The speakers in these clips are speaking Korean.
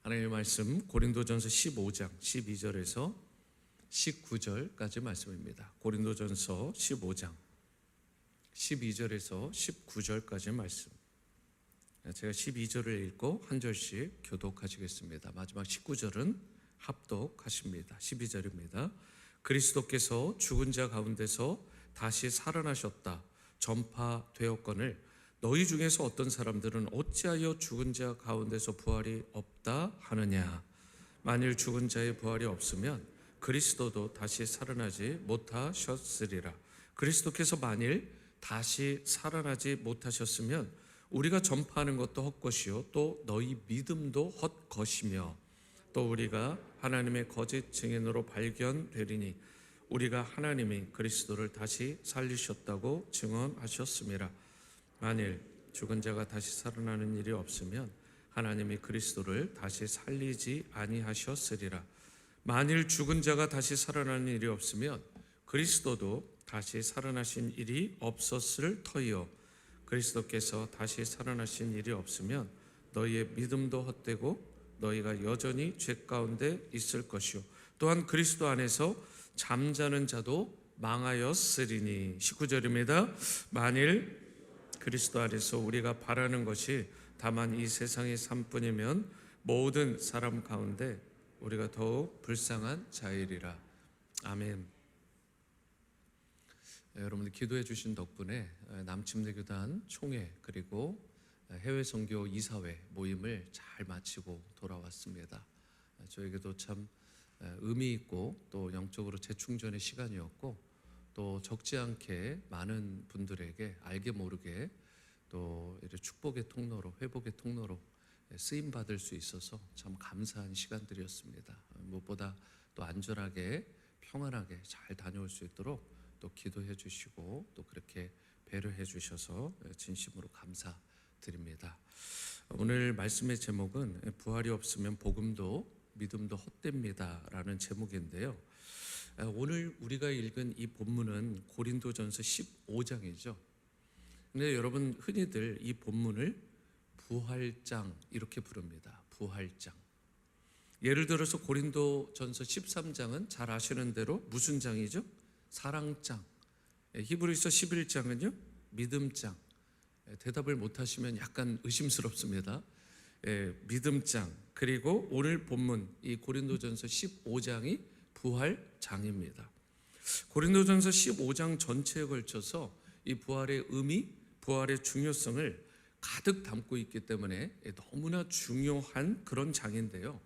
하나님의 말씀 고린도전서 15장 12절에서 19절까지 말씀입니다. 고린도전서 15장 12절에서 19절까지 말씀. 제가 12절을 읽고 한 절씩 교독하시겠습니다. 마지막 19절은 합독하십니다. 12절입니다. 그리스도께서 죽은 자 가운데서 다시 살아나셨다 전파되었거늘 너희 중에서 어떤 사람들은 어찌하여 죽은 자 가운데서 부활이 없다 하느냐. 만일 죽은 자의 부활이 없으면 그리스도도 다시 살아나지 못하셨으리라. 그리스도께서 만일 다시 살아나지 못하셨으면 우리가 전파하는 것도 헛것이요 또 너희 믿음도 헛것이며 또 우리가 하나님의 거짓 증인으로 발견되리니 우리가 하나님이 그리스도를 다시 살리셨다고 증언하셨음이라. 만일 죽은 자가 다시 살아나는 일이 없으면 하나님이 그리스도를 다시 살리지 아니하셨으리라. 만일 죽은 자가 다시 살아나는 일이 없으면 그리스도도 다시 살아나신 일이 없었을 터이요 그리스도께서 다시 살아나신 일이 없으면 너희의 믿음도 헛되고 너희가 여전히 죄 가운데 있을 것이요 또한 그리스도 안에서 잠자는 자도 망하였으리니. 19절입니다. 만일 그리스도 안에서 우리가 바라는 것이 다만 이 세상의 삶뿐이면 모든 사람 가운데 우리가 더욱 불쌍한 자이리라. 아멘. 여러분들 기도해 주신 덕분에 남침내교단 총회 그리고 해외 선교 이사회 모임을 잘 마치고 돌아왔습니다. 저에게도 참 의미 있고 또 영적으로 재충전의 시간이었고 또 적지 않게 많은 분들에게 알게 모르게 또 이렇게 축복의 통로로 회복의 통로로 쓰임 받을 수 있어서 참 감사한 시간들이었습니다. 무엇보다 또 안전하게 평안하게 잘 다녀올 수 있도록 또 기도해 주시고 또 그렇게 배려해 주셔서 진심으로 감사드립니다. 오늘 말씀의 제목은 부활이 없으면 복음도 믿음도 헛됩니다 라는 제목인데요. 오늘 우리가 읽은 이 본문은 고린도전서 15장이죠. 근데 여러분 흔히들 이 본문을 부활장 이렇게 부릅니다. 부활장. 예를 들어서 고린도전서 13장은 잘 아시는 대로 무슨 장이죠? 사랑장. 히브리서 11장은요? 믿음장. 대답을 못하시면 약간 의심스럽습니다. 믿음장. 그리고 오늘 본문 이 고린도전서 15장이 부활장입니다. 고린도전서 15장 전체에 걸쳐서 이 부활의 의미, 부활의 중요성을 가득 담고 있기 때문에 너무나 중요한 그런 장인데요.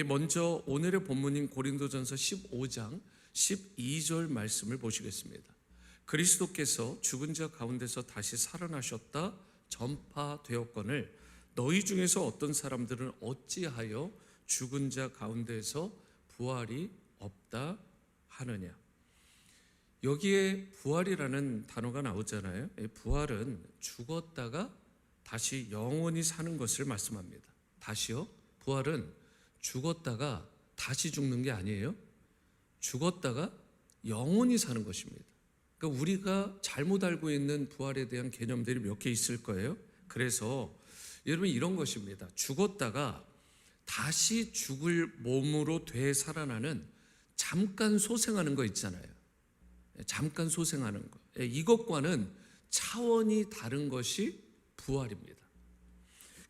먼저 오늘의 본문인 고린도전서 15장 12절 말씀을 보시겠습니다. 그리스도께서 죽은 자 가운데서 다시 살아나셨다 전파되었거늘 너희 중에서 어떤 사람들은 어찌하여 죽은 자 가운데서 부활이 없다 하느냐. 여기에 부활이라는 단어가 나오잖아요. 부활은 죽었다가 다시 영원히 사는 것을 말씀합니다. 다시요. 부활은 죽었다가 다시 죽는 게 아니에요. 죽었다가 영원히 사는 것입니다. 그러니까 우리가 잘못 알고 있는 부활에 대한 개념들이 몇 개 있을 거예요. 그래서 여러분 이런 것입니다. 죽었다가 다시 죽을 몸으로 되살아나는 잠깐 소생하는 거 있잖아요. 잠깐 소생하는 거. 이것과는 차원이 다른 것이 부활입니다.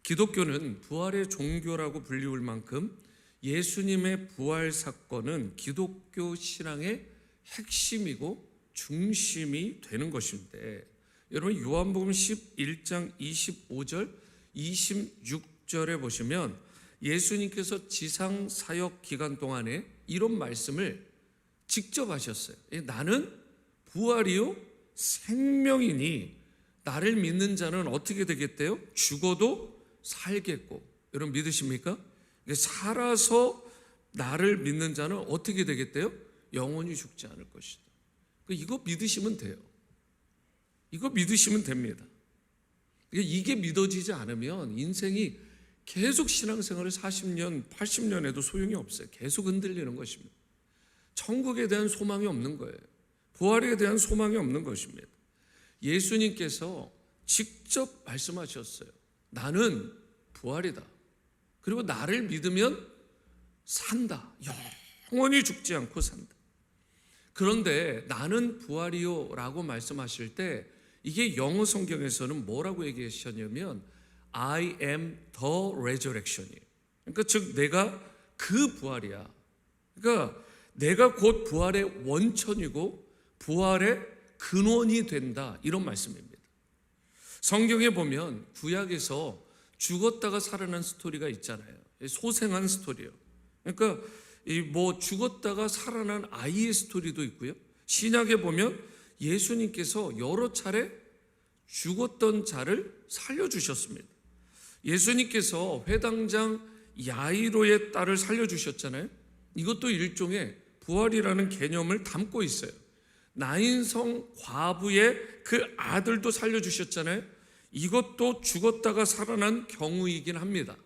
기독교는 부활의 종교라고 불리울 만큼 예수님의 부활 사건은 기독교 신앙의 핵심이고 중심이 되는 것인데 여러분 요한복음 11장 25절 26절에 보시면 예수님께서 지상 사역 기간 동안에 이런 말씀을 직접 하셨어요. 나는 부활이요 생명이니 나를 믿는 자는 어떻게 되겠대요? 죽어도 살겠고. 여러분 믿으십니까? 살아서 나를 믿는 자는 어떻게 되겠대요? 영원히 죽지 않을 것이다. 이거 믿으시면 돼요. 이거 믿으시면 됩니다. 이게 믿어지지 않으면 인생이 계속 신앙생활을 40년, 80년 해도 소용이 없어요. 계속 흔들리는 것입니다. 천국에 대한 소망이 없는 거예요. 부활에 대한 소망이 없는 것입니다. 예수님께서 직접 말씀하셨어요. 나는 부활이다. 그리고 나를 믿으면 산다. 영원히 죽지 않고 산다. 그런데 나는 부활이요 라고 말씀하실 때 이게 영어 성경에서는 뭐라고 얘기하셨냐면 I am the resurrection이에요. 그러니까 즉 내가 그 부활이야. 그러니까 내가 곧 부활의 원천이고 부활의 근원이 된다, 이런 말씀입니다. 성경에 보면 구약에서 죽었다가 살아난 스토리가 있잖아요. 소생한 스토리요. 그러니까 죽었다가 살아난 아이의 스토리도 있고요. 신약에 보면 예수님께서 여러 차례 죽었던 자를 살려주셨습니다. 예수님께서 회당장 야이로의 딸을 살려주셨잖아요. 이것도 일종의 부활이라는 개념을 담고 있어요. 나인성 과부의 그 아들도 살려주셨잖아요. 이것도 죽었다가 살아난 경우이긴 합니다.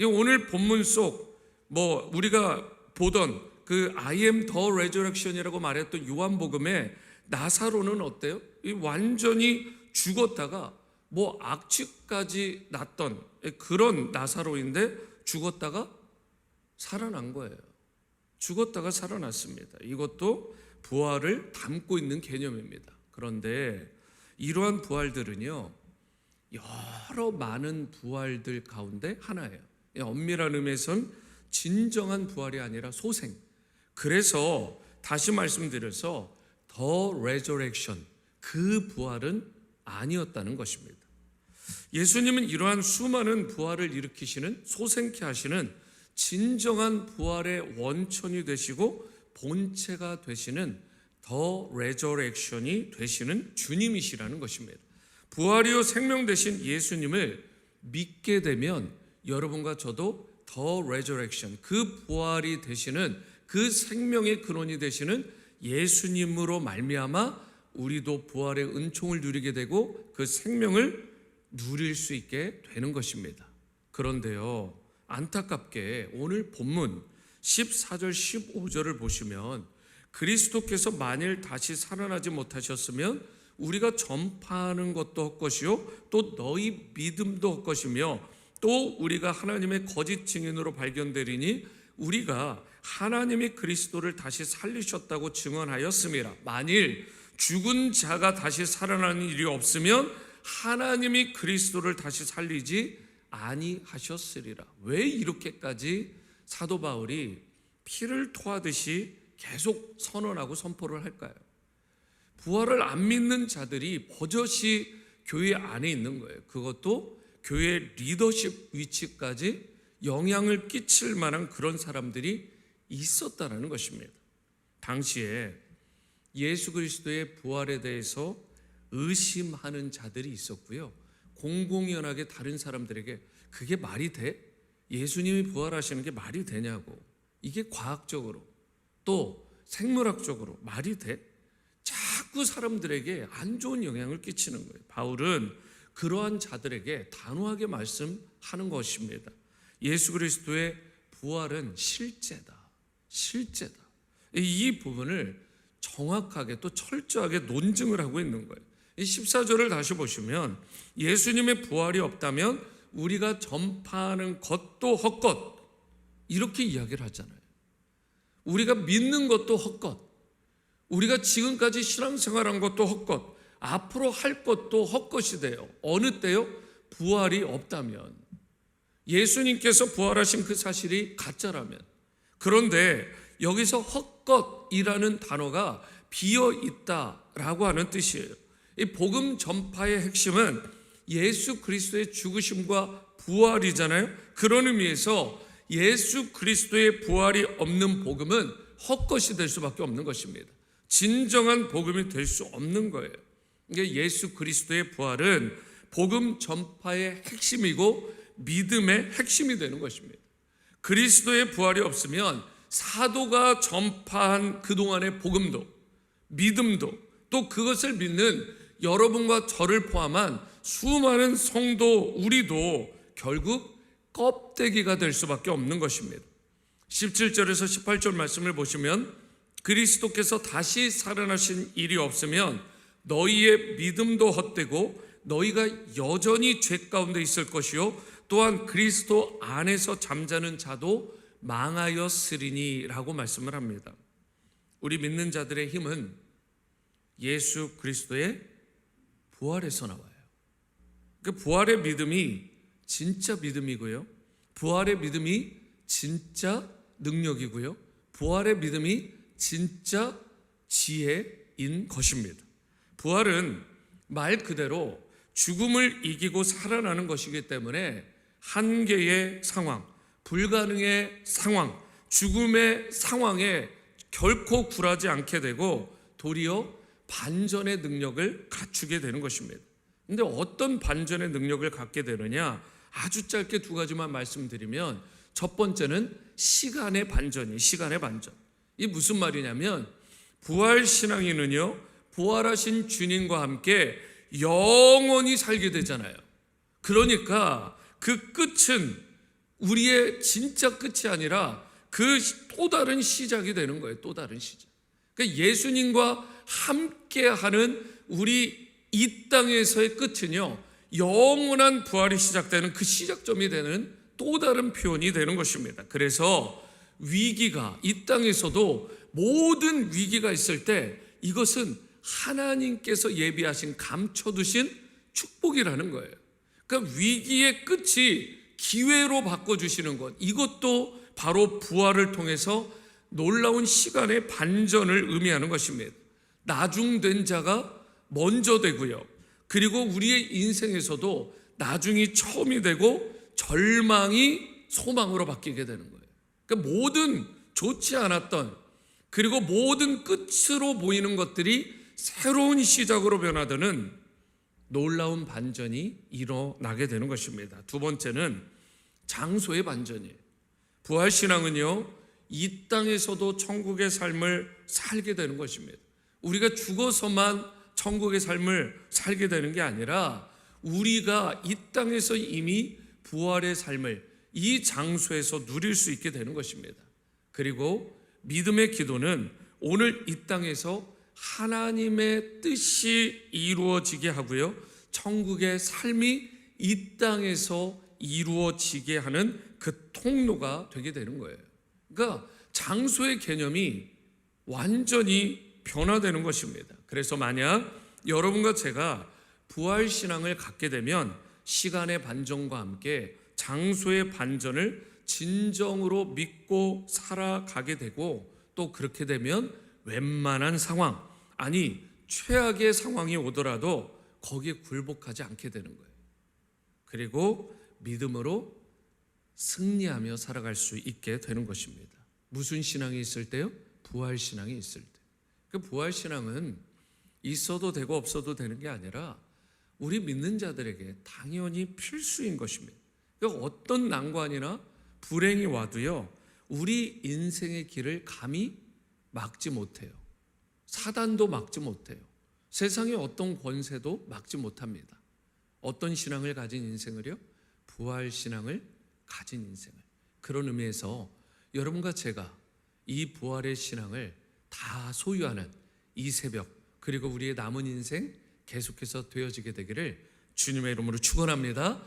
오늘 본문 속 우리가 보던 그 I am the resurrection이라고 말했던 요한복음에 나사로는 어때요? 완전히 죽었다가 악취까지 났던 그런 나사로인데 죽었다가 살아난 거예요. 죽었다가 살아났습니다. 이것도 부활을 담고 있는 개념입니다. 그런데 이러한 부활들은요, 여러 많은 부활들 가운데 하나예요. 엄밀한 의미에선 진정한 부활이 아니라 소생. 그래서 다시 말씀드려서 The resurrection, 그 부활은 아니었다는 것입니다. 예수님은 이러한 수많은 부활을 일으키시는, 소생케 하시는 진정한 부활의 원천이 되시고 본체가 되시는 The resurrection이 되시는 주님이시라는 것입니다. 부활이요 생명 되신 예수님을 믿게 되면 여러분과 저도 The resurrection, 그 부활이 되시는, 그 생명의 근원이 되시는 예수님으로 말미암아 우리도 부활의 은총을 누리게 되고 그 생명을 누릴 수 있게 되는 것입니다. 그런데요, 안타깝게 오늘 본문 14절 15절을 보시면 그리스도께서 만일 다시 살아나지 못하셨으면 우리가 전파하는 것도 헛것이요 또 너희 믿음도 헛것이며 또 우리가 하나님의 거짓 증인으로 발견되리니 우리가 하나님이 그리스도를 다시 살리셨다고 증언하였음이라. 만일 죽은 자가 다시 살아나는 일이 없으면 하나님이 그리스도를 다시 살리지 아니하셨으리라. 왜 이렇게까지 사도 바울이 피를 토하듯이 계속 선언하고 선포를 할까요? 부활을 안 믿는 자들이 버젓이 교회 안에 있는 거예요. 그것도 교회 리더십 위치까지 영향을 끼칠 만한 그런 사람들이 있었다는 것입니다. 당시에 예수 그리스도의 부활에 대해서 의심하는 자들이 있었고요. 공공연하게 다른 사람들에게 그게 말이 돼? 예수님이 부활하시는 게 말이 되냐고. 이게 과학적으로 또 생물학적으로 말이 돼? 자꾸 사람들에게 안 좋은 영향을 끼치는 거예요. 바울은 그러한 자들에게 단호하게 말씀하는 것입니다. 예수 그리스도의 부활은 실제다. 실제다. 이 부분을 정확하게 또 철저하게 논증을 하고 있는 거예요. 이 14절을 다시 보시면 예수님의 부활이 없다면 우리가 전파하는 것도 헛것, 이렇게 이야기를 하잖아요. 우리가 믿는 것도 헛것, 우리가 지금까지 신앙생활한 것도 헛것, 앞으로 할 것도 헛것이 돼요. 어느 때요? 부활이 없다면, 예수님께서 부활하신 그 사실이 가짜라면. 그런데 여기서 헛것이라는 단어가 비어 있다라고 하는 뜻이에요. 이 복음 전파의 핵심은 예수 그리스도의 죽으심과 부활이잖아요. 그런 의미에서 예수 그리스도의 부활이 없는 복음은 헛것이 될 수밖에 없는 것입니다. 진정한 복음이 될 수 없는 거예요. 그러니까 예수 그리스도의 부활은 복음 전파의 핵심이고 믿음의 핵심이 되는 것입니다. 그리스도의 부활이 없으면 사도가 전파한 그동안의 복음도, 믿음도, 또 그것을 믿는 여러분과 저를 포함한 수많은 성도, 우리도 결국 껍데기가 될 수밖에 없는 것입니다. 17절에서 18절 말씀을 보시면 그리스도께서 다시 살아나신 일이 없으면 너희의 믿음도 헛되고 너희가 여전히 죄 가운데 있을 것이요 또한 그리스도 안에서 잠자는 자도 망하였으리니 라고 말씀을 합니다. 우리 믿는 자들의 힘은 예수 그리스도의 부활에서 나와요. 그 부활의 믿음이 진짜 믿음이고요, 부활의 믿음이 진짜 능력이고요, 부활의 믿음이 진짜 지혜인 것입니다. 부활은 말 그대로 죽음을 이기고 살아나는 것이기 때문에 한계의 상황, 불가능의 상황, 죽음의 상황에 결코 굴하지 않게 되고 도리어 반전의 능력을 갖추게 되는 것입니다. 근데 어떤 반전의 능력을 갖게 되느냐? 아주 짧게 두 가지만 말씀드리면, 첫 번째는 시간의 반전이에요. 시간의 반전. 이게 무슨 말이냐면, 부활신앙인은요, 부활하신 주님과 함께 영원히 살게 되잖아요. 그러니까 그 끝은 우리의 진짜 끝이 아니라 그 또 다른 시작이 되는 거예요. 또 다른 시작. 그러니까 예수님과 함께하는 우리 이 땅에서의 끝은요, 영원한 부활이 시작되는 그 시작점이 되는 또 다른 표현이 되는 것입니다. 그래서 위기가, 이 땅에서도 모든 위기가 있을 때 이것은 하나님께서 예비하신, 감춰두신 축복이라는 거예요. 그러니까 위기의 끝이 기회로 바꿔주시는 것, 이것도 바로 부활을 통해서 놀라운 시간의 반전을 의미하는 것입니다. 나중된 자가 먼저 되고요, 그리고 우리의 인생에서도 나중이 처음이 되고 절망이 소망으로 바뀌게 되는 거예요. 그러니까 모든 좋지 않았던, 그리고 모든 끝으로 보이는 것들이 새로운 시작으로 변화되는 놀라운 반전이 일어나게 되는 것입니다. 두 번째는 장소의 반전이에요. 부활신앙은요, 이 땅에서도 천국의 삶을 살게 되는 것입니다. 우리가 죽어서만 천국의 삶을 살게 되는 게 아니라 우리가 이 땅에서 이미 부활의 삶을 이 장소에서 누릴 수 있게 되는 것입니다. 그리고 믿음의 기도는 오늘 이 땅에서 하나님의 뜻이 이루어지게 하고요, 천국의 삶이 이 땅에서 이루어지게 하는 그 통로가 되게 되는 거예요. 그러니까 장소의 개념이 완전히 변화되는 것입니다. 그래서 만약 여러분과 제가 부활신앙을 갖게 되면 시간의 반전과 함께 장소의 반전을 진정으로 믿고 살아가게 되고, 또 그렇게 되면 웬만한 상황, 아니 최악의 상황이 오더라도 거기에 굴복하지 않게 되는 거예요. 그리고 믿음으로 승리하며 살아갈 수 있게 되는 것입니다. 무슨 신앙이 있을 때요? 부활신앙이 있을 때. 그 부활신앙은 있어도 되고 없어도 되는 게 아니라 우리 믿는 자들에게 당연히 필수인 것입니다. 그러니까 어떤 난관이나 불행이 와도요, 우리 인생의 길을 감히 막지 못해요. 사단도 막지 못해요. 세상의 어떤 권세도 막지 못합니다. 어떤 신앙을 가진 인생을요? 부활신앙을 가진 인생을. 그런 의미에서 여러분과 제가 이 부활의 신앙을 다 소유하는 이 새벽, 그리고 우리의 남은 인생 계속해서 되어지게 되기를 주님의 이름으로 축원합니다.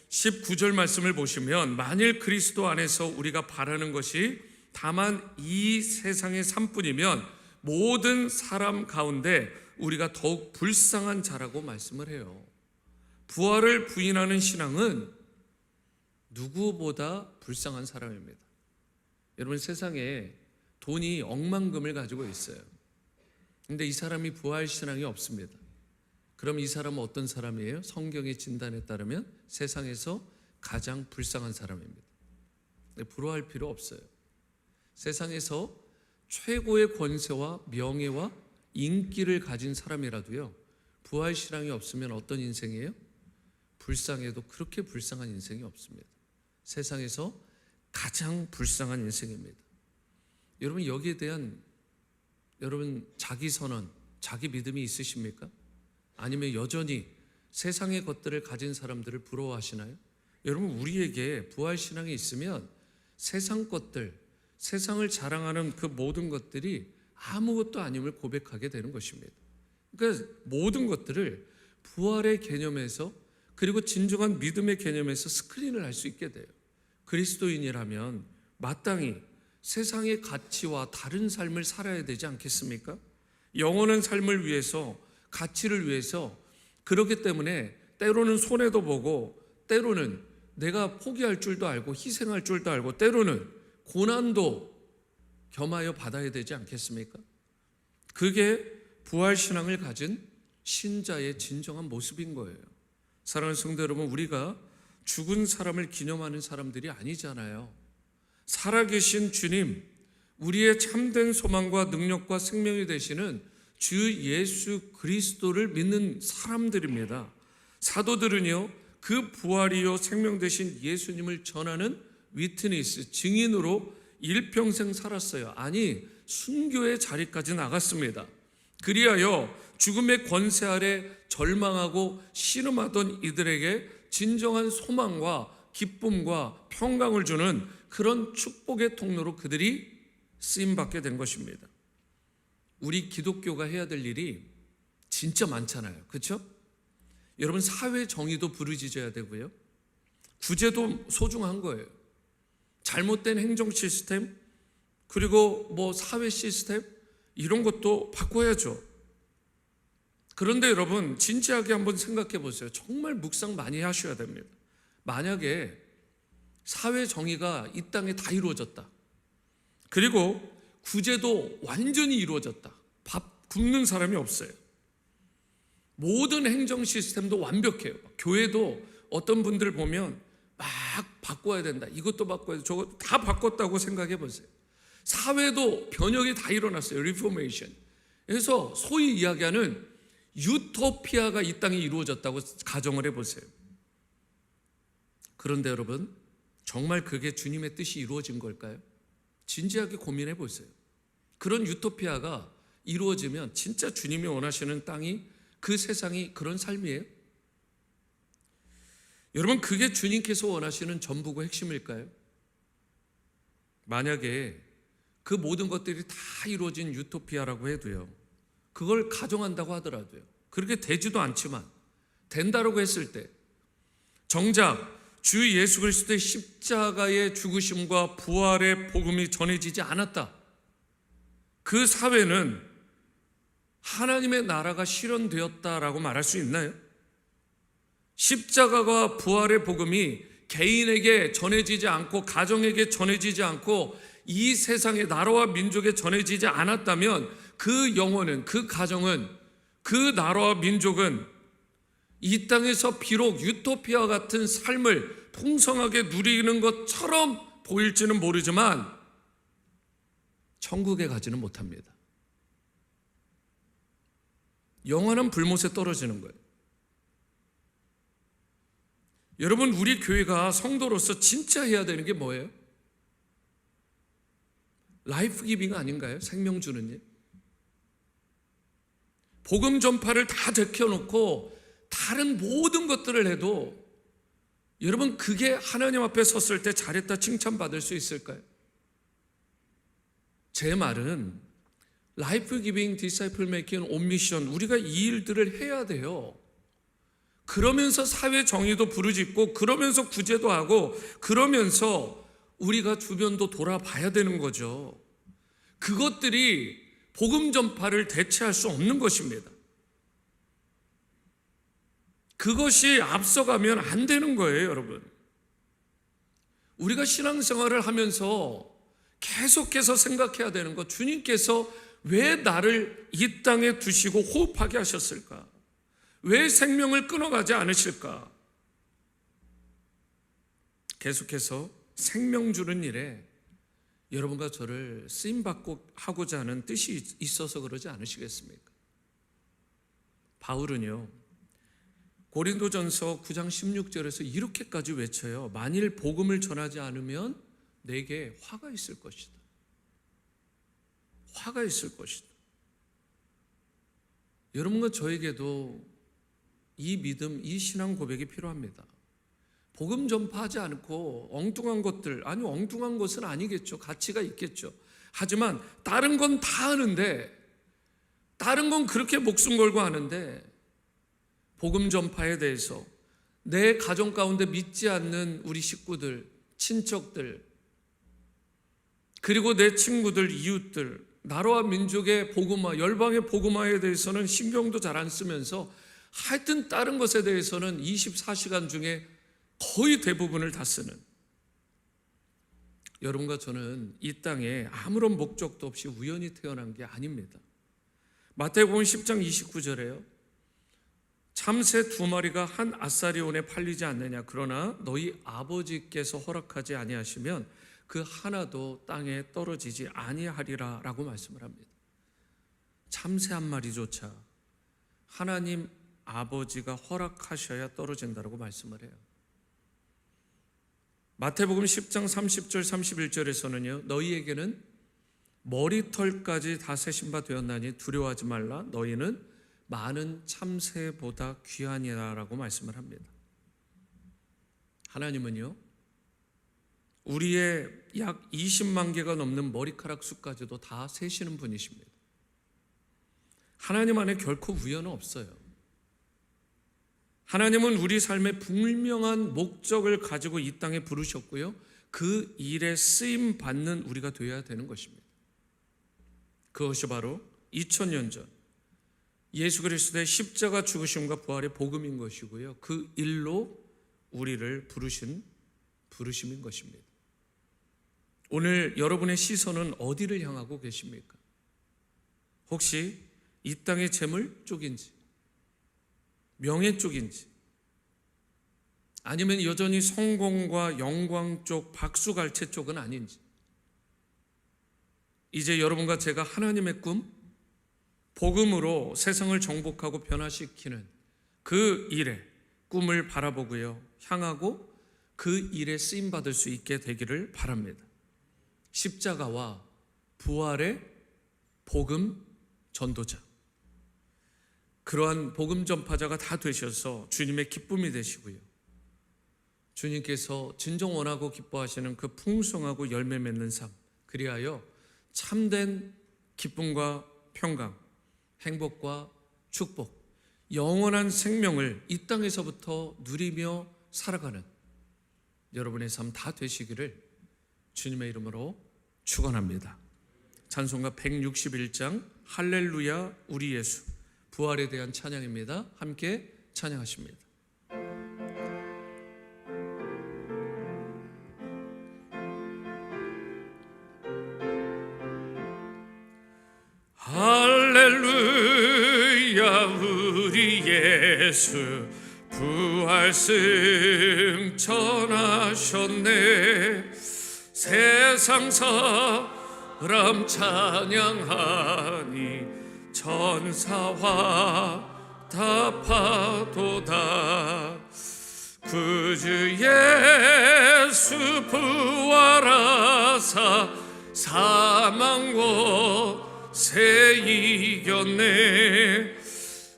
19절 말씀을 보시면, 만일 그리스도 안에서 우리가 바라는 것이 다만 이 세상의 삶뿐이면 모든 사람 가운데 우리가 더욱 불쌍한 자라고 말씀을 해요. 부활을 부인하는 신앙은 누구보다 불쌍한 사람입니다. 여러분, 세상에 돈이 억만금을 가지고 있어요. 근데 이 사람이 부활신앙이 없습니다. 그럼 이 사람은 어떤 사람이에요? 성경의 진단에 따르면 세상에서 가장 불쌍한 사람입니다. 부러워할 필요 없어요. 세상에서 최고의 권세와 명예와 인기를 가진 사람이라도요, 부활신앙이 없으면 어떤 인생이에요? 불쌍해도 그렇게 불쌍한 인생이 없습니다. 세상에서 가장 불쌍한 인생입니다. 여러분, 여기에 대한 여러분 자기 선언, 자기 믿음이 있으십니까? 아니면 여전히 세상의 것들을 가진 사람들을 부러워하시나요? 여러분, 우리에게 부활신앙이 있으면 세상 것들, 세상을 자랑하는 그 모든 것들이 아무것도 아님을 고백하게 되는 것입니다. 그러니까 모든 것들을 부활의 개념에서 그리고 진정한 믿음의 개념에서 스크린을 할 수 있게 돼요. 그리스도인이라면 마땅히 세상의 가치와 다른 삶을 살아야 되지 않겠습니까? 영원한 삶을 위해서, 가치를 위해서. 그렇기 때문에 때로는 손해도 보고, 때로는 내가 포기할 줄도 알고 희생할 줄도 알고, 때로는 고난도 겸하여 받아야 되지 않겠습니까? 그게 부활신앙을 가진 신자의 진정한 모습인 거예요. 사랑하는 성도 여러분, 우리가 죽은 사람을 기념하는 사람들이 아니잖아요. 살아계신 주님, 우리의 참된 소망과 능력과 생명이 되시는 주 예수 그리스도를 믿는 사람들입니다. 사도들은요, 그 부활이요 생명 되신 예수님을 전하는 위트니스, 증인으로 일평생 살았어요. 아니, 순교의 자리까지 나갔습니다. 그리하여 죽음의 권세 아래 절망하고 신음하던 이들에게 진정한 소망과 기쁨과 평강을 주는 그런 축복의 통로로 그들이 쓰임받게 된 것입니다. 우리 기독교가 해야 될 일이 진짜 많잖아요. 그렇죠? 여러분, 사회 정의도 부르짖어야 되고요, 구제도 소중한 거예요. 잘못된 행정 시스템, 그리고 사회 시스템, 이런 것도 바꿔야죠. 그런데 여러분, 진지하게 한번 생각해 보세요. 정말 묵상 많이 하셔야 됩니다. 만약에 사회 정의가 이 땅에 다 이루어졌다, 그리고 구제도 완전히 이루어졌다, 밥 굶는 사람이 없어요. 모든 행정 시스템도 완벽해요. 교회도 어떤 분들 보면 막 바꿔야 된다, 이것도 바꿔야 돼, 저거 다 바꿨다고 생각해 보세요. 사회도 변혁이 다 일어났어요. 리포메이션. 그래서 소위 이야기하는 유토피아가 이 땅에 이루어졌다고 가정을 해보세요. 그런데 여러분, 정말 그게 주님의 뜻이 이루어진 걸까요? 진지하게 고민해 보세요. 그런 유토피아가 이루어지면 진짜 주님이 원하시는 땅이, 그 세상이 그런 삶이에요? 여러분, 그게 주님께서 원하시는 전부고 핵심일까요? 만약에 그 모든 것들이 다 이루어진 유토피아라고 해도요, 그걸 가정한다고 하더라도요, 그렇게 되지도 않지만 된다라고 했을 때, 정작 주 예수 그리스도의 십자가의 죽으심과 부활의 복음이 전해지지 않았다, 그 사회는 하나님의 나라가 실현되었다라고 말할 수 있나요? 십자가와 부활의 복음이 개인에게 전해지지 않고, 가정에게 전해지지 않고, 이 세상의 나라와 민족에 전해지지 않았다면 그 영혼은, 그 가정은, 그 나라와 민족은 이 땅에서 비록 유토피아 같은 삶을 풍성하게 누리는 것처럼 보일지는 모르지만 천국에 가지는 못합니다. 영원한 불못에 떨어지는 거예요. 여러분, 우리 교회가 성도로서 진짜 해야 되는 게 뭐예요? 라이프 기빙 아닌가요? 생명 주는 일. 복음 전파를 다 제껴놓고 다른 모든 것들을 해도 여러분, 그게 하나님 앞에 섰을 때 잘했다 칭찬받을 수 있을까요? 제 말은 라이프 기빙, 디사이플 메이킹, 온 미션, 우리가 이 일들을 해야 돼요. 그러면서 사회 정의도 부르짖고, 그러면서 구제도 하고, 그러면서 우리가 주변도 돌아봐야 되는 거죠. 그것들이 복음 전파를 대체할 수 없는 것입니다. 그것이 앞서가면 안 되는 거예요, 여러분. 우리가 신앙생활을 하면서 계속해서 생각해야 되는 것, 주님께서 왜 나를 이 땅에 두시고 호흡하게 하셨을까? 왜 생명을 끊어가지 않으실까? 계속해서 생명 주는 일에 여러분과 저를 쓰임받고 하고자 하는 뜻이 있어서 그러지 않으시겠습니까? 바울은요, 고린도전서 9장 16절에서 이렇게까지 외쳐요. 만일 복음을 전하지 않으면 내게 화가 있을 것이다. 화가 있을 것이다. 여러분과 저에게도 이 믿음, 이 신앙 고백이 필요합니다. 복음 전파하지 않고 엉뚱한 것들, 아니 엉뚱한 것은 아니겠죠. 가치가 있겠죠. 하지만 다른 건 다 하는데, 다른 건 그렇게 목숨 걸고 하는데 복음 전파에 대해서 내 가정 가운데 믿지 않는 우리 식구들, 친척들, 그리고 내 친구들, 이웃들, 나라와 민족의 복음화, 열방의 복음화에 대해서는 신경도 잘 안 쓰면서 하여튼 다른 것에 대해서는 24시간 중에 거의 대부분을 다 쓰는, 여러분과 저는 이 땅에 아무런 목적도 없이 우연히 태어난 게 아닙니다. 마태복음 10장 29절에요. 참새 2마리가 한 아사리온에 팔리지 않느냐. 그러나 너희 아버지께서 허락하지 아니하시면 그 하나도 땅에 떨어지지 아니하리라 라고 말씀을 합니다. 참새 한 마리조차 하나님 아버지가 허락하셔야 떨어진다라고 말씀을 해요. 마태복음 10장 30절 31절에서는요, 너희에게는 머리털까지 다 세신 바 되었나니 두려워하지 말라. 너희는 많은 참새보다 귀하니라 라고 말씀을 합니다. 하나님은요, 우리의 약 20만 개가 넘는 머리카락 수까지도 다 세시는 분이십니다. 하나님 안에 결코 우연은 없어요. 하나님은 우리 삶에 분명한 목적을 가지고 이 땅에 부르셨고요, 그 일에 쓰임 받는 우리가 되어야 되는 것입니다. 그것이 바로 2000년 전 예수 그리스도의 십자가 죽으심과 부활의 복음인 것이고요, 그 일로 우리를 부르신 부르심인 것입니다. 오늘 여러분의 시선은 어디를 향하고 계십니까? 혹시 이 땅의 재물 쪽인지, 명예 쪽인지, 아니면 여전히 성공과 영광 쪽, 박수갈채 쪽은 아닌지, 이제 여러분과 제가 하나님의 꿈, 복음으로 세상을 정복하고 변화시키는 그 일에 꿈을 바라보고요, 향하고 그 일에 쓰임받을 수 있게 되기를 바랍니다. 십자가와 부활의 복음 전도자, 그러한 복음 전파자가 다 되셔서 주님의 기쁨이 되시고요, 주님께서 진정 원하고 기뻐하시는 그 풍성하고 열매 맺는 삶, 그리하여 참된 기쁨과 평강, 행복과 축복, 영원한 생명을 이 땅에서부터 누리며 살아가는 여러분의 삶 다 되시기를 주님의 이름으로 축원합니다. 찬송가 161장 할렐루야 우리 예수, 부활에 대한 찬양입니다. 함께 찬양하십니다. 할렐루야 우리 예수, 부활 승천하셨네. 세상 사람 찬양하니 천사와 답하도다. 구주 예수 부활하사 사망 곳에 이겼네.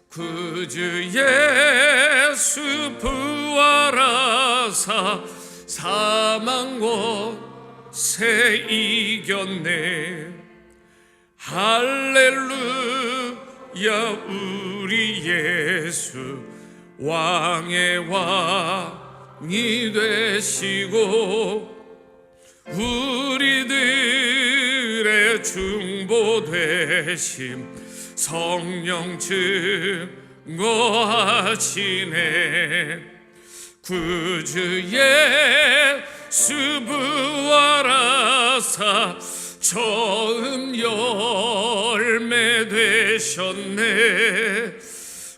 구주 예수 부활하사 사망 곳에 이겼네. 할렐루야 우리 예수, 왕의 왕이 되시고 우리들의 중보 되심 성령 증거하시네. 구주 예수 부활하사 처음 열매 되셨네.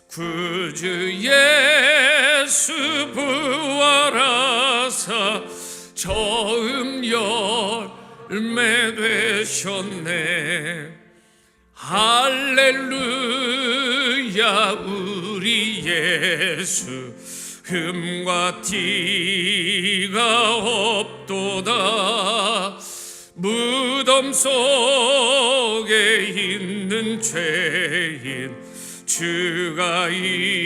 구주 예수 부활하사 처음 열매 되셨네. 할렐루야 우리 예수, 흠과 티가 없도다. 무덤 속에 있는 죄인 주가 일으키시네.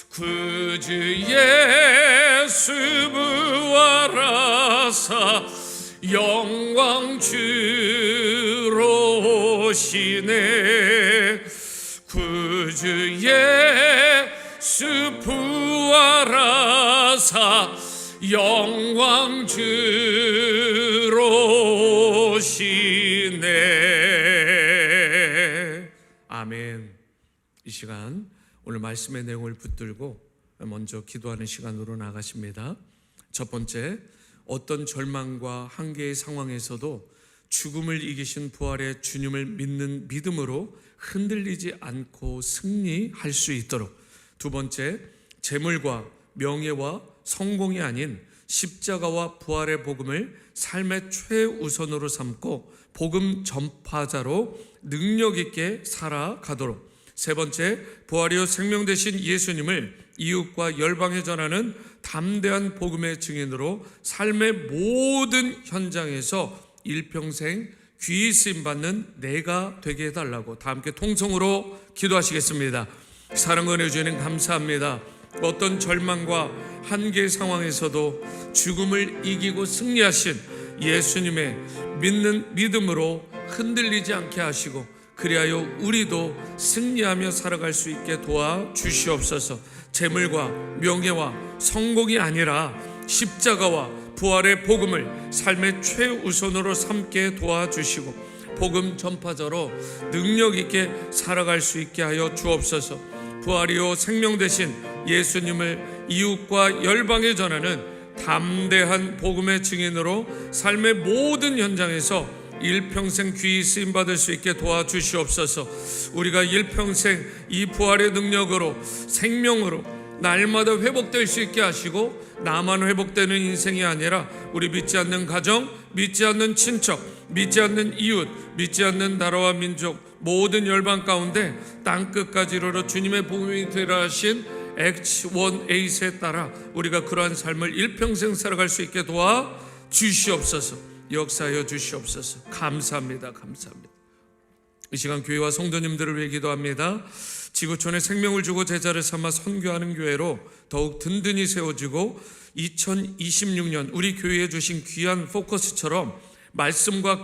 구주 예수 부활하사 영광 주로 오시네. 구주 예수 부활하사 영광 주로시네. 아멘. 이 시간 오늘 말씀의 내용을 붙들고 먼저 기도하는 시간으로 나가십니다. 첫 번째, 어떤 절망과 한계의 상황에서도 죽음을 이기신 부활의 주님을 믿는 믿음으로 흔들리지 않고 승리할 수 있도록. 두 번째, 재물과 명예와 성공이 아닌 십자가와 부활의 복음을 삶의 최우선으로 삼고 복음 전파자로 능력 있게 살아가도록. 세 번째, 부활이요 생명 되신 예수님을 이웃과 열방에 전하는 담대한 복음의 증인으로 삶의 모든 현장에서 일평생 귀히 쓰임받는 내가 되게 해달라고 다 함께 통성으로 기도하시겠습니다. 사랑과 은혜 주님 감사합니다. 어떤 절망과 한계 상황에서도 죽음을 이기고 승리하신 예수님의 믿는 믿음으로 흔들리지 않게 하시고, 그리하여 우리도 승리하며 살아갈 수 있게 도와주시옵소서. 재물과 명예와 성공이 아니라 십자가와 부활의 복음을 삶의 최우선으로 삼게 도와주시고 복음 전파자로 능력 있게 살아갈 수 있게 하여 주옵소서. 부활이요 생명 되신 예수님을 이웃과 열방에 전하는 담대한 복음의 증인으로 삶의 모든 현장에서 일평생 귀히 쓰임받을 수 있게 도와주시옵소서. 우리가 일평생 이 부활의 능력으로 생명으로 날마다 회복될 수 있게 하시고, 나만 회복되는 인생이 아니라 우리 믿지 않는 가정, 믿지 않는 친척, 믿지 않는 이웃, 믿지 않는 나라와 민족 모든 열방 가운데 땅끝까지 이르러 주님의 복음이 되라 하신 액츠 1-8에 따라 우리가 그러한 삶을 일평생 살아갈 수 있게 도와주시옵소서. 역사하여 주시옵소서. 감사합니다. 감사합니다. 이 시간 교회와 성도님들을 위해 기도합니다. 지구촌에 생명을 주고 제자를 삼아 선교하는 교회로 더욱 든든히 세워지고 2026년 우리 교회에 주신 귀한 포커스처럼 말씀과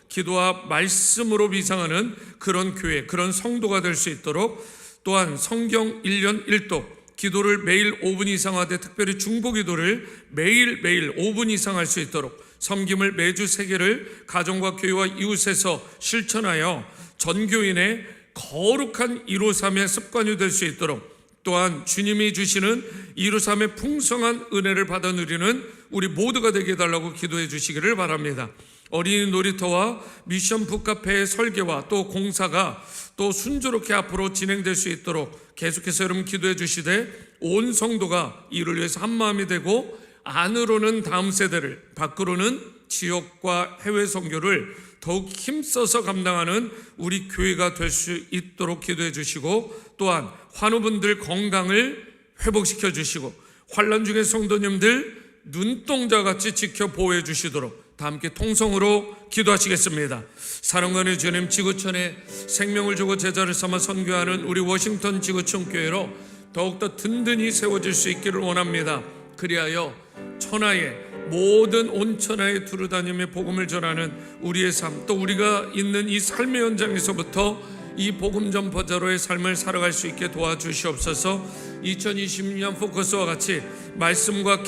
기도와 말씀으로 비상하는 그런 교회, 그런 성도가 될 수 있도록, 또한 성경 1년 1독 기도를 매일 5분 이상 하되 특별히 중보기도를 매일 5분 이상 할 수 있도록, 섬김을 매주 3개를 가정과 교회와 이웃에서 실천하여 전교인의 거룩한 153의 습관이 될 수 있도록, 또한 주님이 주시는 153의 풍성한 은혜를 받아 누리는 우리 모두가 되게 해달라고 기도해 주시기를 바랍니다. 어린이 놀이터와 미션 북카페의 설계와 또 공사가 또 순조롭게 앞으로 진행될 수 있도록 계속해서 여러분 기도해 주시되, 온 성도가 이를 위해서 한마음이 되고 안으로는 다음 세대를, 밖으로는 지역과 해외 선교를 더욱 힘써서 감당하는 우리 교회가 될 수 있도록 기도해 주시고, 또한 환우분들 건강을 회복시켜 주시고 환난 중에 성도님들 눈동자같이 지켜 보호해 주시도록 다 함께 통성으로 기도하시겠습니다. 사랑과 은혜 주님, 지구촌에 생명을 주고 제자를 삼아 선교하는 우리 워싱턴 지구촌 교회로 더욱더 든든히 세워질 수 있기를 원합니다. 그리하여 천하의 모든 온 천하에 두루다니며 복음을 전하는 우리의 삶, 또 우리가 있는 이 삶의 현장에서부터 이 복음 전파자로의 삶을 살아갈 수 있게 도와주시옵소서. 2026년 포커스와 같이 말씀과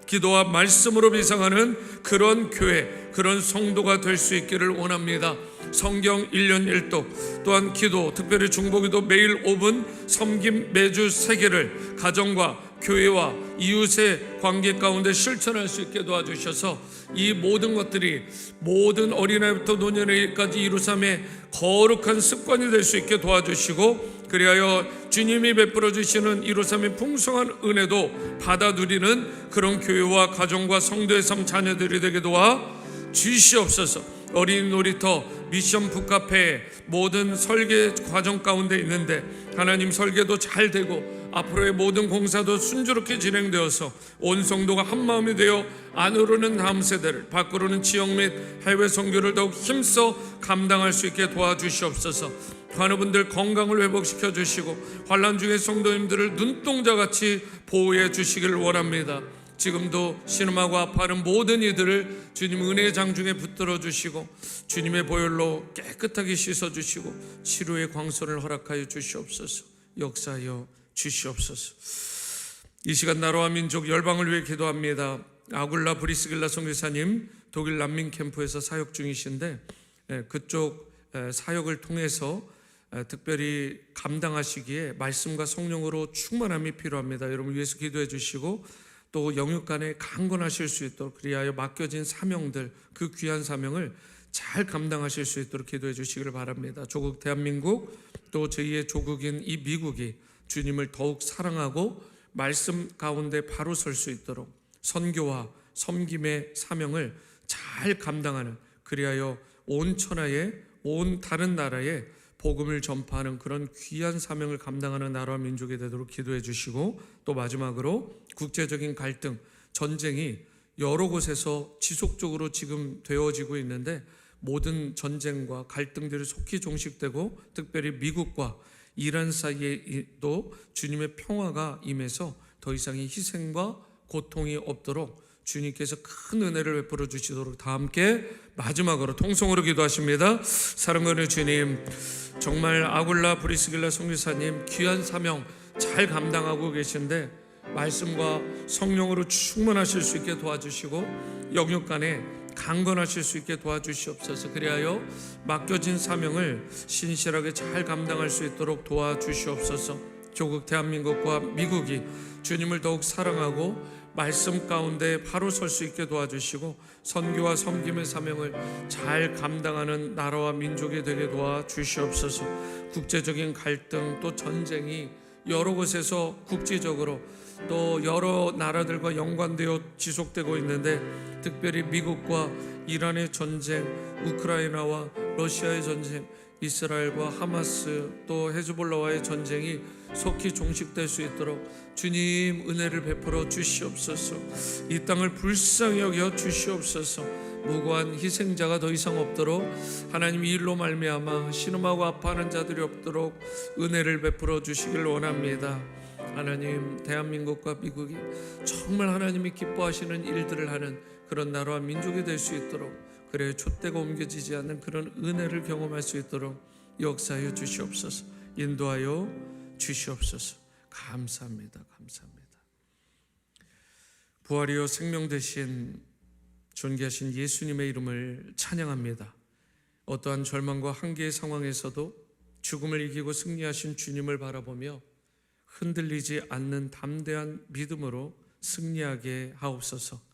기도와 말씀으로 비상하는 그런 교회, 그런 성도가 될 수 있기를 원합니다. 성경 1년 1독, 또한 기도, 특별히 중보기도 매일 5분, 섬김 매주 3개를 가정과 교회와 이웃의 관계 가운데 실천할 수 있게 도와주셔서 이 모든 것들이 모든 어린아이부터 노년에까지 이루삼의 거룩한 습관이 될 수 있게 도와주시고, 그리하여 주님이 베풀어 주시는 이루삼의 풍성한 은혜도 받아 누리는 그런 교회와 가정과 성도의 삶 자녀들이 되게 도와 주시옵소서. 어린이 놀이터, 미션 북카페 모든 설계 과정 가운데 있는데 하나님 설계도 잘 되고 앞으로의 모든 공사도 순조롭게 진행되어서 온 성도가 한마음이 되어 안으로는 다음 세대를, 밖으로는 지역 및 해외 선교를 더욱 힘써 감당할 수 있게 도와주시옵소서. 환우분들 건강을 회복시켜 주시고 환난 중에 성도님들을 눈동자같이 보호해 주시기를 원합니다. 지금도 신음하고 아파하는 모든 이들을 주님 은혜의 장중에 붙들어 주시고 주님의 보혈로 깨끗하게 씻어 주시고 치료의 광선을 허락하여 주시옵소서. 역사하여 주시옵소서. 이 시간 나라와 민족 열방을 위해 기도합니다. 아굴라 브리스길라 선교사님 독일 난민 캠프에서 사역 중이신데 그쪽 사역을 통해서 특별히 감당하시기에 말씀과 성령으로 충만함이 필요합니다. 여러분 위해서 기도해 주시고 또 영육간에 강건하실 수 있도록 그리하여 맡겨진 사명들 그 귀한 사명을 잘 감당하실 수 있도록 기도해 주시기를 바랍니다. 조국 대한민국 또 제2의 조국인 이 미국이 주님을 더욱 사랑하고 말씀 가운데 바로 설 수 있도록 선교와 섬김의 사명을 잘 감당하는 그리하여 온 천하에 온 다른 나라에 복음을 전파하는 그런 귀한 사명을 감당하는 나라와 민족이 되도록 기도해 주시고 또 마지막으로 국제적인 갈등, 전쟁이 여러 곳에서 지속적으로 지금 되어지고 있는데 모든 전쟁과 갈등들이 속히 종식되고 특별히 미국과 이란 사이에도 주님의 평화가 임해서 더 이상의 희생과 고통이 없도록 주님께서 큰 은혜를 베풀어 주시도록 다 함께 마지막으로 통성으로 기도하십니다. 사랑하는 주님, 정말 아굴라 브리스길라 선교사님 귀한 사명 잘 감당하고 계신데 말씀과 성령으로 충만하실 수 있게 도와주시고 영육간에 강건하실 수 있게 도와주시옵소서. 그리하여 맡겨진 사명을 신실하게 잘 감당할 수 있도록 도와주시옵소서. 조국 대한민국과 미국이 주님을 더욱 사랑하고 말씀 가운데 바로 설 수 있게 도와주시고 선교와 섬김의 사명을 잘 감당하는 나라와 민족이 되게 도와주시옵소서. 국제적인 갈등 또 전쟁이 여러 곳에서 국제적으로 또 여러 나라들과 연관되어 지속되고 있는데 특별히 미국과 이란의 전쟁, 우크라이나와 러시아의 전쟁, 이스라엘과 하마스 또 헤즈볼라와의 전쟁이 속히 종식될 수 있도록 주님 은혜를 베풀어 주시옵소서. 이 땅을 불쌍히 여겨 주시옵소서. 무고한 희생자가 더 이상 없도록 하나님 이 일로 말미암아 신음하고 아파하는 자들이 없도록 은혜를 베풀어 주시길 원합니다. 하나님 대한민국과 미국이 정말 하나님이 기뻐하시는 일들을 하는 그런 나라와 민족이 될 수 있도록 그래 촛대가 옮겨지지 않는 그런 은혜를 경험할 수 있도록 역사하여 주시옵소서. 인도하여 주시옵소서. 감사합니다. 감사합니다. 부활이요 생명 되신 존귀하신 예수님의 이름을 찬양합니다. 어떠한 절망과 한계의 상황에서도 죽음을 이기고 승리하신 주님을 바라보며 흔들리지 않는 담대한 믿음으로 승리하게 하옵소서.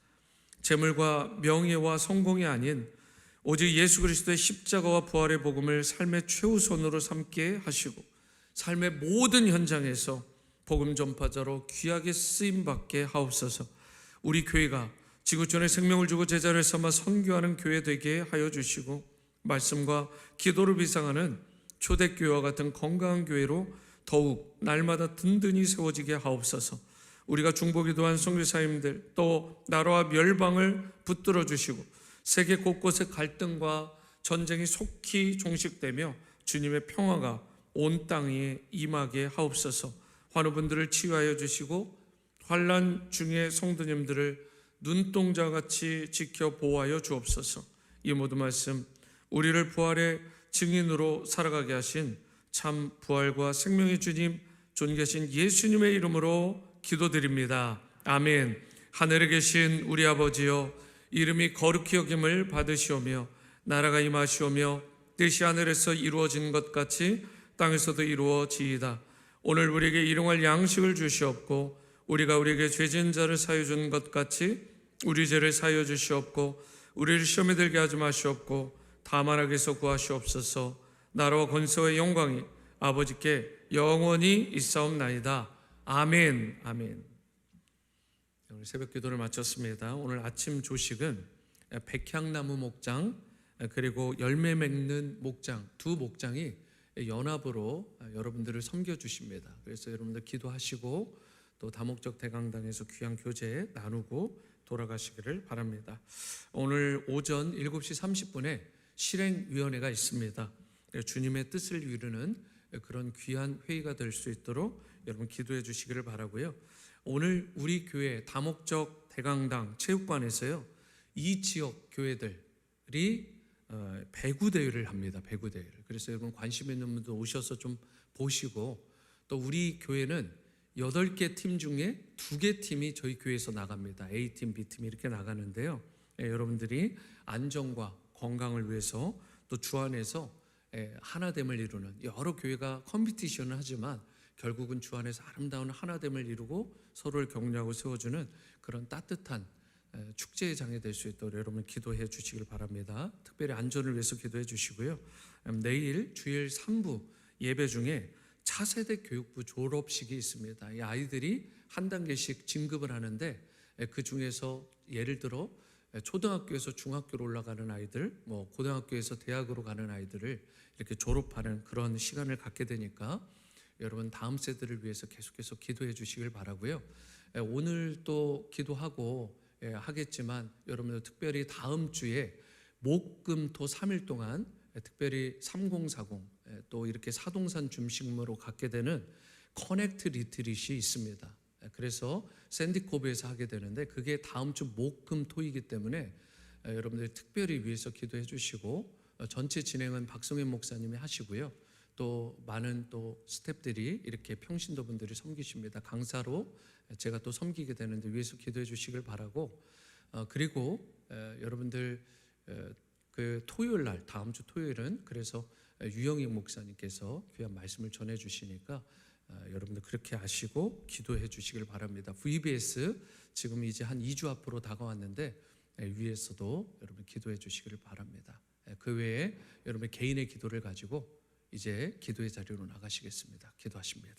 재물과 명예와 성공이 아닌 오직 예수 그리스도의 십자가와 부활의 복음을 삶의 최우선으로 삼게 하시고 삶의 모든 현장에서 복음 전파자로 귀하게 쓰임받게 하옵소서. 우리 교회가 지구촌에 생명을 주고 제자를 삼아 선교하는 교회 되게 하여 주시고 말씀과 기도를 비상하는 초대교회와 같은 건강한 교회로 더욱 날마다 든든히 세워지게 하옵소서. 우리가 중보기도한 선교사님들 또 나라와 멸방을 붙들어 주시고 세계 곳곳의 갈등과 전쟁이 속히 종식되며 주님의 평화가 온 땅에 임하게 하옵소서. 환우분들을 치유하여 주시고 환난 중에 성도님들을 눈동자같이 지켜 보호하여 주옵소서. 이 모든 말씀 우리를 부활의 증인으로 살아가게 하신 참 부활과 생명의 주님 존귀하신 예수님의 이름으로 기도드립니다. 아멘. 하늘에 계신 우리 아버지여 이름이 거룩히 여김을 받으시오며 나라가 임하시오며 뜻이 하늘에서 이루어진 것 같이 땅에서도 이루어지이다. 오늘 우리에게 일용할 양식을 주시옵고 우리가 우리에게 죄진 자를 사하여 준 것 같이 우리 죄를 사하여 주시옵고 우리를 시험에 들게 하지 마시옵고 다만 악에서 구하시옵소서. 나라와 권세와 영광이 아버지께 영원히 있사옵나이다. 아멘. 아멘. 오늘 새벽 기도를 마쳤습니다. 오늘 아침 조식은 백향나무 목장 그리고 열매 맺는 목장 두 목장이 연합으로 여러분들을 섬겨주십니다. 그래서 여러분들 기도하시고 또 다목적 대강당에서 귀한 교제 나누고 돌아가시기를 바랍니다. 오늘 오전 7시 30분에 실행위원회가 있습니다. 주님의 뜻을 이루는 그런 귀한 회의가 될 수 있도록 여러분 기도해 주시기를 바라고요. 오늘 우리 교회 다목적 대강당 체육관에서요 이 지역 교회들이 배구 대회를 합니다. 배구 대회를. 그래서 여러분 관심 있는 분들 오셔서 좀 보시고 또 우리 교회는 8개 팀 중에 2개 팀이 저희 교회에서 나갑니다. A팀, B팀 이렇게 나가는데요. 여러분들이 안전과 건강을 위해서 또 주 안에서 하나됨을 이루는, 여러 교회가 컴피티션을 하지만 결국은 주 안에서 아름다운 하나됨을 이루고 서로를 격려하고 세워주는 그런 따뜻한 축제의 장이 될 수 있도록 여러분 기도해 주시길 바랍니다. 특별히 안전을 위해서 기도해 주시고요. 내일 주일 3부 예배 중에 차세대 교육부 졸업식이 있습니다. 이 아이들이 한 단계씩 진급을 하는데 그 중에서 예를 들어 초등학교에서 중학교로 올라가는 아이들, 고등학교에서 대학으로 가는 아이들을 이렇게 졸업하는 그런 시간을 갖게 되니까 여러분 다음 세대를 위해서 계속해서 기도해 주시길 바라고요. 오늘 또 기도하고 하겠지만 여러분들 특별히 다음 주에 목금토 3일 동안 특별히 3040 또 이렇게 사동산 중심으로 갖게 되는 커넥트 리트릿이 있습니다. 그래서 샌디코브에서 하게 되는데 그게 다음 주 목금토이기 때문에 여러분들 특별히 위해서 기도해 주시고 전체 진행은 박성현 목사님이 하시고요. 또 많은 또 스태프들이 이렇게 평신도 분들이 섬기십니다. 강사로 제가 또 섬기게 되는데 위해서 기도해 주시길 바라고, 그리고 여러분들 그 토요일 날, 다음 주 토요일은 그래서 유영익 목사님께서 귀한 말씀을 전해 주시니까 여러분들 그렇게 아시고 기도해 주시길 바랍니다. VBS 지금 이제 한 2주 앞으로 다가왔는데 위에서도 여러분 기도해 주시기를 바랍니다. 그 외에 여러분 개인의 기도를 가지고 이제 기도의 자리로 나가시겠습니다. 기도하십니다.